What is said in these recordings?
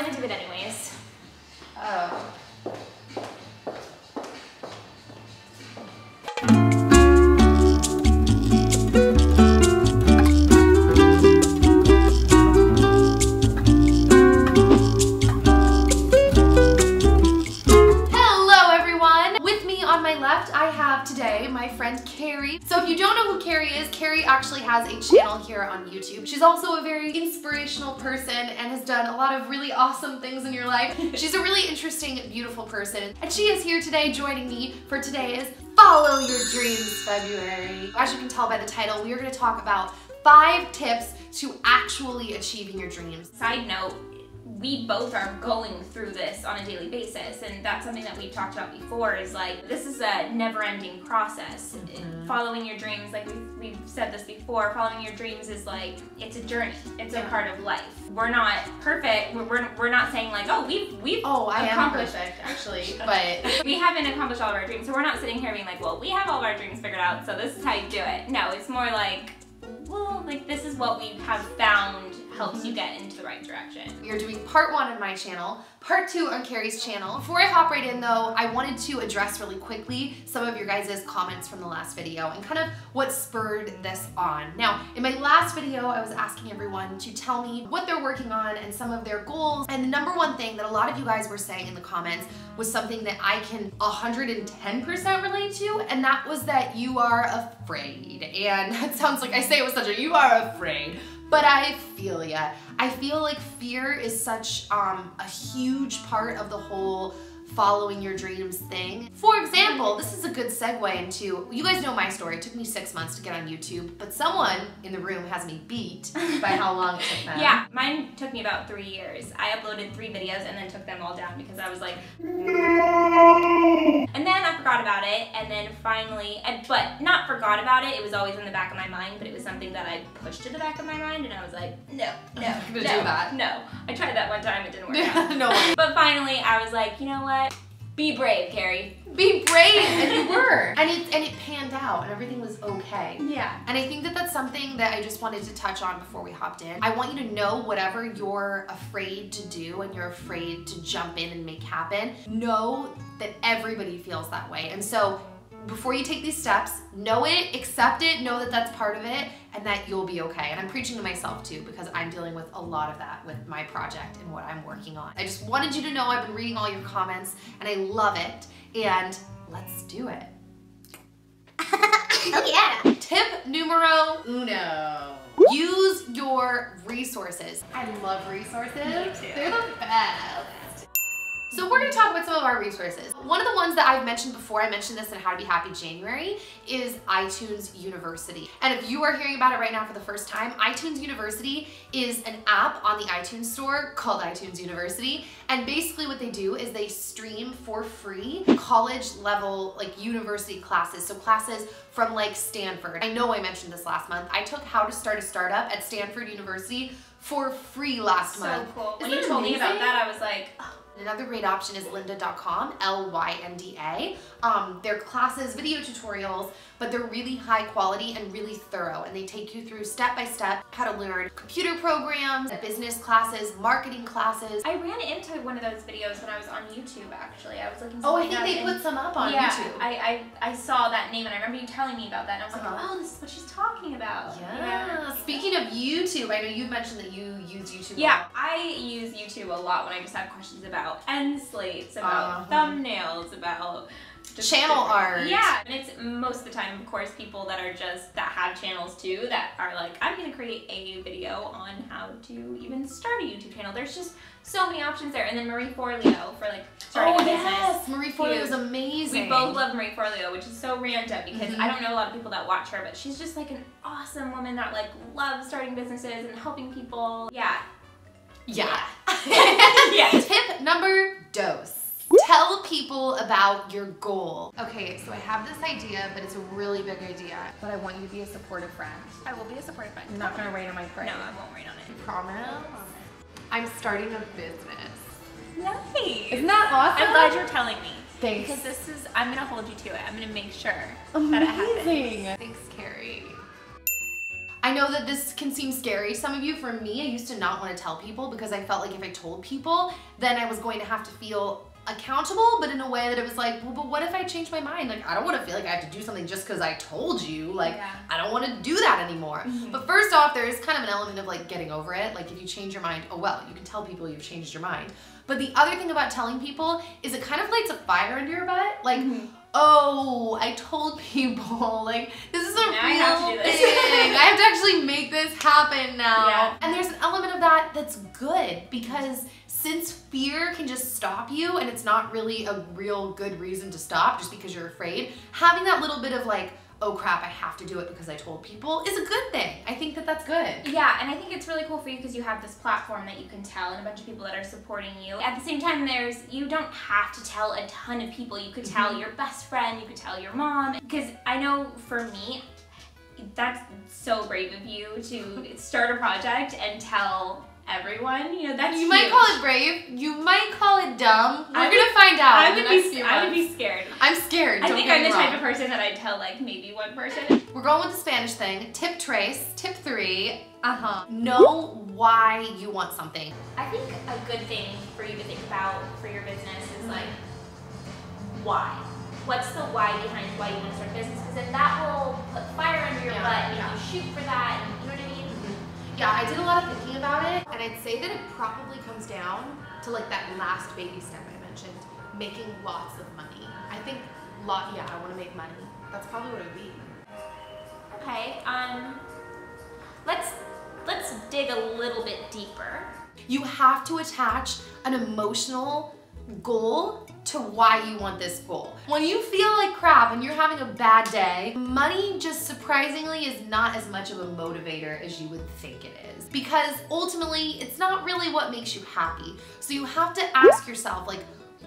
gonna do it anyways. Oh. Today, my friend Carrie. So if you don't know who Carrie is, Carrie actually has a channel here on YouTube. She's also a very inspirational person and has done a lot of really awesome things in your life. She's a really interesting, beautiful person. And she is here today joining me for today's Follow Your Dreams February. As you can tell by the title, we are going to talk about 5 tips to actually achieving your dreams. Side note, we both are going through this on a daily basis, and that's something that we've talked about before, is like, this is a never-ending process. Following your dreams, like we've said this before, following your dreams is like, it's a journey. It's a part of life. We're not perfect. We're not saying like, oh, we've I accomplished am perfect, actually, but we haven't accomplished all of our dreams. So we're not sitting here being like, well, we have all of our dreams figured out, so this is how you do it. No, it's more like, well, like, this is what we have found helps you get into the right direction. You're doing part 1 on my channel, part 2 on Carrie's channel. Before I hop right in though, I wanted to address really quickly some of your guys' comments from the last video and kind of what spurred this on. Now, in my last video, I was asking everyone to tell me what they're working on and some of their goals. And the number one thing that a lot of you guys were saying in the comments was something that I can 110% relate to, and that was that you are afraid. And that sounds like I say it with such a, you are afraid. But I feel ya. I feel like fear is such a huge part of the whole following your dreams thing. For example, this is a good segue into, you guys know my story. It took me 6 months to get on YouTube, but someone in the room has me beat by how long it took them. Yeah, mine took me about 3 years. I uploaded 3 videos and then took them all down because I was like, and then I forgot about it, and then finally, but not forgot about it, it was always in the back of my mind, but it was something that I pushed to the back of my mind, and I was like, no, do that. No. I tried that one time, it didn't work out. No. But finally, I was like, you know what? Be brave, Carrie. Be brave, and you were. And it panned out, and everything was okay. Yeah. And I think that that's something that I just wanted to touch on before we hopped in. I want you to know whatever you're afraid to do and you're afraid to jump in and make happen, know that everybody feels that way. And so before you take these steps, know it, accept it, know that that's part of it, and that you'll be okay. And I'm preaching to myself too, because I'm dealing with a lot of that with my project and what I'm working on. I just wanted you to know I've been reading all your comments, and I love it, and let's do it. Oh yeah. Tip numero uno. Use your resources. I love resources. Me too. They're the best. So we're going to talk about some of our resources. One of the ones that I've mentioned before, I mentioned this in How to Be Happy January, is iTunes University. And if you are hearing about it right now for the first time, iTunes University is an app on the iTunes store called iTunes University. And basically what they do is they stream for free college level, like university classes. So classes from like Stanford. I know I mentioned this last month. I took How to Start a Startup at Stanford University for free last month. So cool. When Isn't you it told me about amazing? that, I was like, oh. Another great option is lynda.com, L-Y-N-D-A. They're classes, video tutorials, but they're really high quality and really thorough, and they take you through step-by-step how to learn computer programs, business classes, marketing classes. I ran into one of those videos when I was on YouTube, actually. I was looking Oh, I something think up they put some up on yeah, YouTube. I saw that name, and I remember you telling me about that, and I was like, oh, this is what she's talking about. Yeah. Speaking of YouTube, I know you mentioned that you use YouTube. Yeah, I use YouTube a lot when I just have questions about end slates, about thumbnails, about just channel art. Yeah, and it's most of the time, of course, people that are just, that have channels too, that are like, I'm gonna create a video on how to even start a YouTube channel. There's just so many options there. And then Marie Forleo for like starting a business. Yes, Marie Forleo is amazing. We both love Marie Forleo, which is so random because I don't know a lot of people that watch her, but she's just like an awesome woman that like loves starting businesses and helping people. Yeah. Yeah. Yeah. Tip number dos. Tell people about your goal. Okay, so I have this idea, but it's a really big idea. But I want you to be a supportive friend. I will be a supportive friend. You're not gonna rain on my parade. No, I won't rain on it. Promise? I'm starting a business. Nice. Isn't that awesome? I'm glad you're telling me. Thanks. Because this is, I'm gonna hold you to it. I'm gonna make sure that it happens. Amazing. Thanks, Carrie. I know that this can seem scary to some of you. For me, I used to not want to tell people because I felt like if I told people, then I was going to have to feel accountable, but in a way that it was like, well, but what if I change my mind? Like, I don't want to feel like I have to do something just because I told you. Like, I don't want to do that anymore. But first off, there is kind of an element of like getting over it. Like if you change your mind, oh well, you can tell people you've changed your mind. But the other thing about telling people is it kind of lights a fire under your butt. Like, oh, I told people, like, this is a real thing. I have to actually make this happen now. Yeah. And there's an element of that that's good because since fear can just stop you and it's not really a real good reason to stop just because you're afraid, having that little bit of like, oh crap, I have to do it because I told people is a good thing. I think that that's good. Yeah, and I think it's really cool for you because you have this platform that you can tell and a bunch of people that are supporting you. At the same time, you don't have to tell a ton of people. You could tell your best friend, you could tell your mom. Because I know for me, that's so brave of you to start a project and tell everyone, you know, that's You might call it brave, you might call it dumb. We're gonna find out. I would be scared. I'm scared. I think I'm the type of person that I'd tell like maybe one person. We're going with the Spanish thing. Tip trace, tip 3. Know why you want something. I think a good thing for you to think about for your business is like, why? What's the why behind why you want to start a business? Because then that will put fire under your butt and you shoot for that, and you know what I mean? Yeah, I did a lot of thinking about it, and I'd say that it probably comes down to like that last baby step I mentioned, making lots of money. I think I want to make money. That's probably what it would be. Okay, let's dig a little bit deeper. You have to attach an emotional goal to why you want this goal. When you feel like crap and you're having a bad day, money just surprisingly is not as much of a motivator as you would think it is. Because ultimately, it's not really what makes you happy. So you have to ask yourself, like,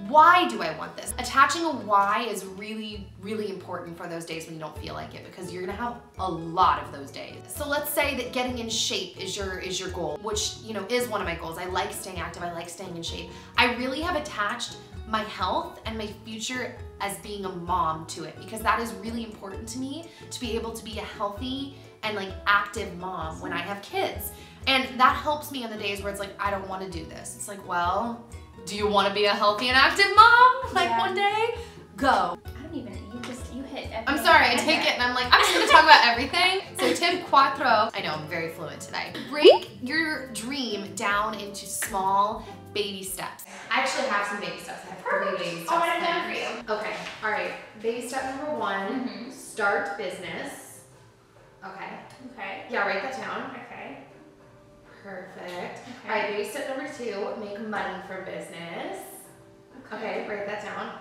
why do I want this? Attaching a why is really, really important for those days when you don't feel like it, because you're gonna have a lot of those days. So let's say that getting in shape is your goal, which, you know, is one of my goals. I like staying active, I like staying in shape. I really have attached my health and my future as being a mom to it, because that is really important to me, to be able to be a healthy and like active mom when I have kids. And that helps me on the days where it's like, I don't want to do this. It's like, well, do you want to be a healthy and active mom? Like one day? Go. I don't even, you hit everything. I'm sorry, I take it and I'm like, I'm just gonna talk about everything. So tip 4, I know I'm very fluent today. Break your dream down into small baby steps. I actually have some baby steps. I have 3 baby steps. Oh, I've done for you. Okay, all right. Baby step number 1, start business. Okay. Okay. Yeah, write that down. Okay. Perfect. Okay. All right, baby step number 2, make money for business. Okay, write that down.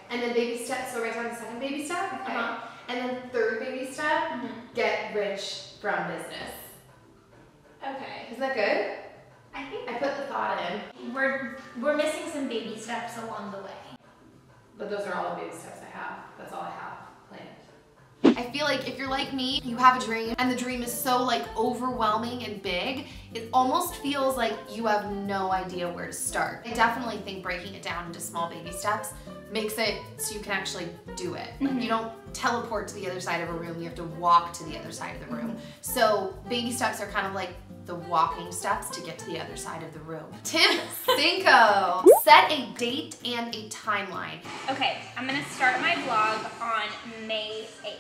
And then baby step, so write down the second baby step. Okay. And then 3rd baby step, get rich from business. Okay. Is that good? I think I put the thought in. we're missing some baby steps along the way. But those are all the baby steps I have. That's all I have planned. I feel like if you're like me, you have a dream and the dream is so like overwhelming and big, it almost feels like you have no idea where to start. I definitely think breaking it down into small baby steps makes it so you can actually do it. Like you don't teleport to the other side of a room, you have to walk to the other side of the room. So baby steps are kind of like the walking steps to get to the other side of the room. Tip 5, set a date and a timeline. Okay, I'm gonna start my vlog on May 8th.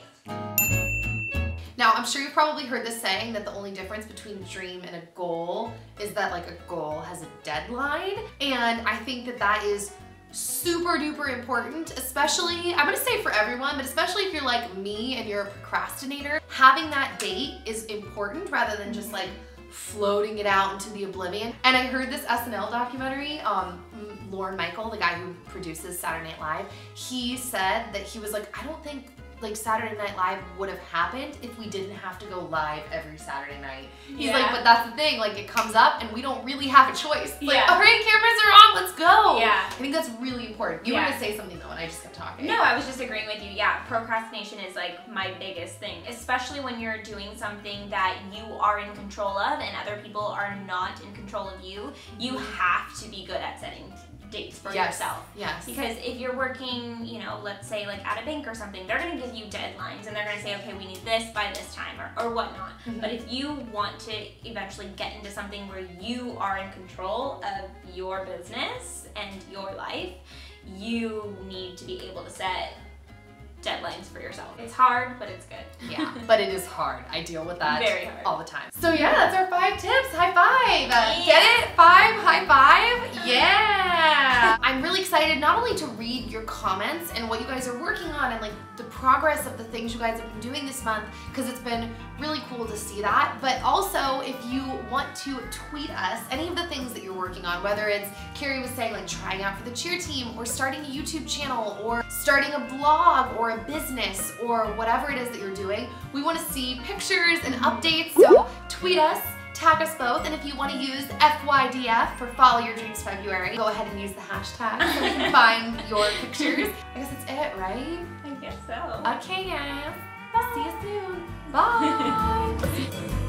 Now, I'm sure you've probably heard this saying that the only difference between a dream and a goal is that like a goal has a deadline. And I think that that is super duper important, especially, I'm gonna say for everyone, but especially if you're like me and you're a procrastinator, having that date is important rather than just like floating it out into the oblivion. And I heard this SNL documentary, Lorne Michael, the guy who produces Saturday Night Live, he said that he was like, I don't think like Saturday Night Live would have happened if we didn't have to go live every Saturday night. He's like, but that's the thing, like it comes up and we don't really have a choice. Like, all right, cameras are on, let's go. go. Yeah. I think that's really important. You were gonna say something though, and I just kept talking. No, I was just agreeing with you. Yeah, procrastination is like my biggest thing, especially when you're doing something that you are in control of and other people are not in control of you. You have to be good at setting dates for yourself. Yes. Because if you're working, you know, let's say like at a bank or something, they're gonna give you deadlines and they're gonna say, okay, we need this by this time or whatnot. But if you want to eventually get into something where you are in control of your business and your life, you need to be able to set deadlines for yourself. It's hard, but it's good. Yeah, but it is hard. I deal with that very hard all the time. So yeah, that's our 5 tips. High five. Yeah. Get it? 5 high five? Yeah. I'm really excited not only to read your comments and what you guys are working on and like the progress of the things you guys have been doing this month, because it's been really cool to see that, but also if you want to tweet us any of the things that you're working on, whether it's Carrie was saying like trying out for the cheer team or starting a YouTube channel or starting a blog or a business or whatever it is that you're doing, we want to see pictures and updates, so tweet us, tag us both, and if you want to use FYDF for Follow Your Dreams February, go ahead and use the hashtag so we can find your pictures. I guess that's it, right? I guess so. Okay, guys. See you soon. Bye.